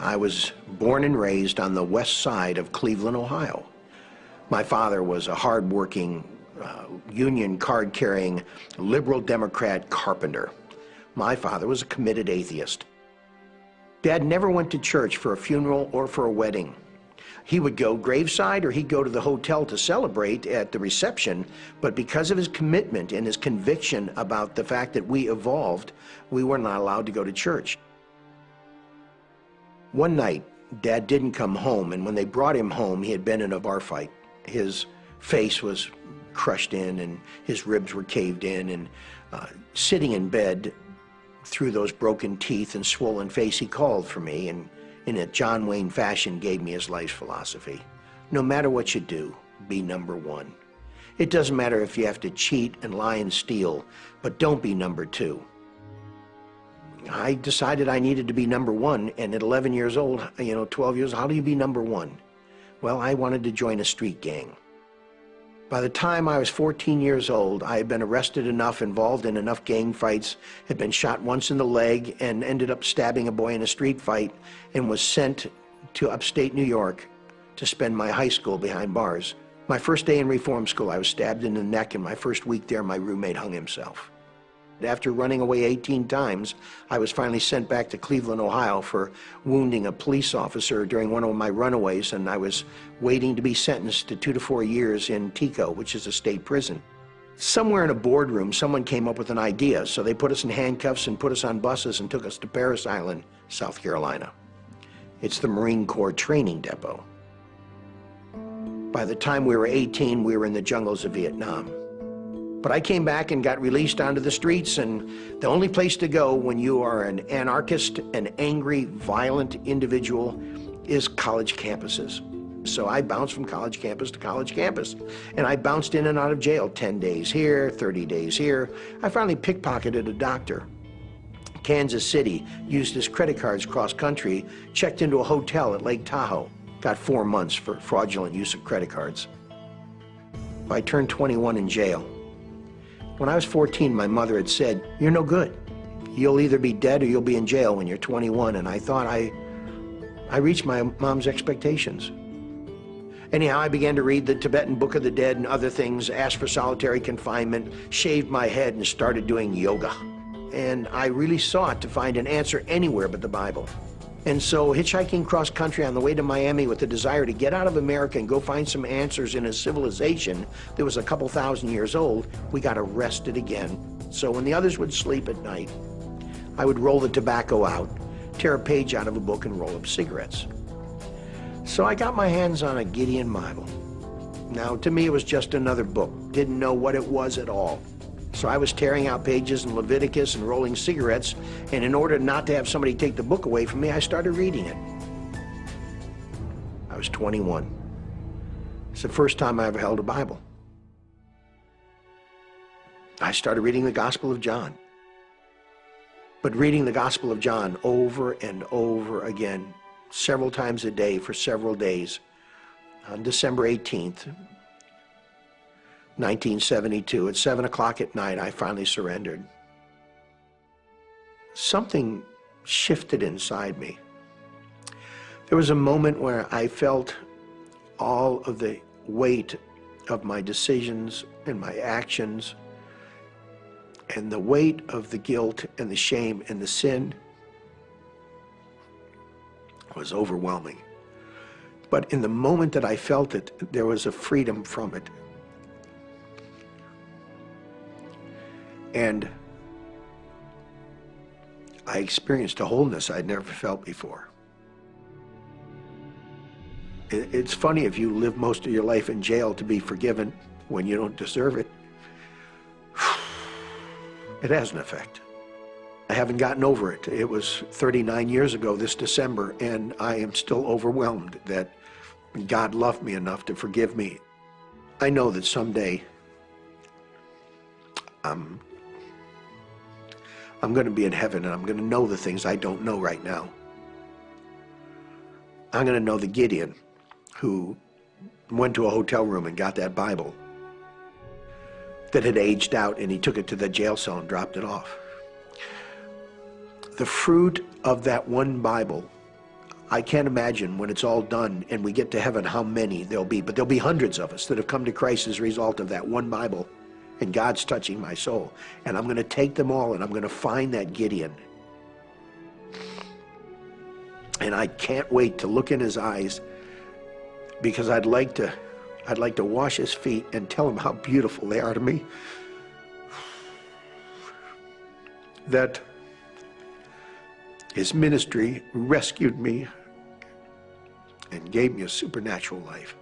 I was born and raised on the west side of Cleveland, Ohio. My father was a hard-working, union card-carrying, liberal Democrat carpenter. My father was a committed atheist. Dad never went to church for a funeral or for a wedding. He would go graveside or he'd go to the hotel to celebrate at the reception, but because of his commitment and his conviction about the fact that we evolved, we were not allowed to go to church. One night, Dad didn't come home, and when they brought him home, he had been in a bar fight. His face was crushed in and his ribs were caved in, and sitting in bed through those broken teeth and swollen face, he called for me and in a John Wayne fashion gave me his life's philosophy. No matter what you do, be number one. It doesn't matter if you have to cheat and lie and steal, but don't be number two. I decided I needed to be number one, and at 11 years old, 12 years, how do you be number one? Well, I wanted to join a street gang. By the time I was 14 years old, I had been arrested enough, involved in enough gang fights, had been shot once in the leg, and ended up stabbing a boy in a street fight, and was sent to upstate New York to spend my high school behind bars. My first day in reform school, I was stabbed in the neck, and my first week there, my roommate hung himself. After running away 18 times, I was finally sent back to Cleveland, Ohio for wounding a police officer during one of my runaways, and I was waiting to be sentenced to 2 to 4 years in Tico, which is a state prison. Somewhere in a boardroom, someone came up with an idea, so they put us in handcuffs and put us on buses and took us to Parris Island, South Carolina. It's the Marine Corps training depot. By the time we were 18, we were in the jungles of Vietnam. But I came back and got released onto the streets, and the only place to go when you are an anarchist, an angry, violent individual is college campuses. So I bounced from college campus to college campus, and I bounced in and out of jail, 10 days here, 30 days here. I finally pickpocketed a doctor. Kansas City, used his credit cards cross-country, checked into a hotel at Lake Tahoe, got 4 months for fraudulent use of credit cards. I turned 21 in jail. When I was 14, my mother had said, "You're no good. You'll either be dead or you'll be in jail when you're 21, and I thought I reached my mom's expectations. Anyhow, I began to read the Tibetan Book of the Dead and other things, asked for solitary confinement, shaved my head, and started doing yoga. And I really sought to find an answer anywhere but the Bible. And so, hitchhiking cross-country on the way to Miami with the desire to get out of America and go find some answers in a civilization that was a couple thousand years old, we got arrested again. So when the others would sleep at night, I would roll the tobacco out, tear a page out of a book, and roll up cigarettes. So I got my hands on a Gideon Bible. Now, to me, it was just another book. Didn't know what it was at all. So I was tearing out pages in Leviticus and rolling cigarettes, and in order not to have somebody take the book away from me, I started reading it. I was 21. It's the first time I ever held a Bible. I started reading the Gospel of John. But reading the Gospel of John over and over again, several times a day for several days. On December 18th, 1972, at 7 o'clock at night, I finally surrendered. Something shifted inside me. There was a moment where I felt all of the weight of my decisions and my actions, and the weight of the guilt and the shame and the sin was overwhelming. But in the moment that I felt it, there was a freedom from it. And I experienced a wholeness I'd never felt before. It's funny, if you live most of your life in jail, to be forgiven when you don't deserve it. It has an effect. I haven't gotten over it. It was 39 years ago this December, and I am still overwhelmed that God loved me enough to forgive me. I know that someday I'm going to be in heaven, and I'm going to know the things I don't know right now. I'm going to know the Gideon who went to a hotel room and got that Bible that had aged out, and he took it to the jail cell and dropped it off. The fruit of that one Bible, I can't imagine when it's all done and we get to heaven how many there'll be, but there'll be hundreds of us that have come to Christ as a result of that one Bible, and God's touching my soul. And I'm going to take them all and I'm going to find that Gideon. And I can't wait to look in his eyes, because I'd like to wash his feet and tell him how beautiful they are to me. That his ministry rescued me and gave me a supernatural life.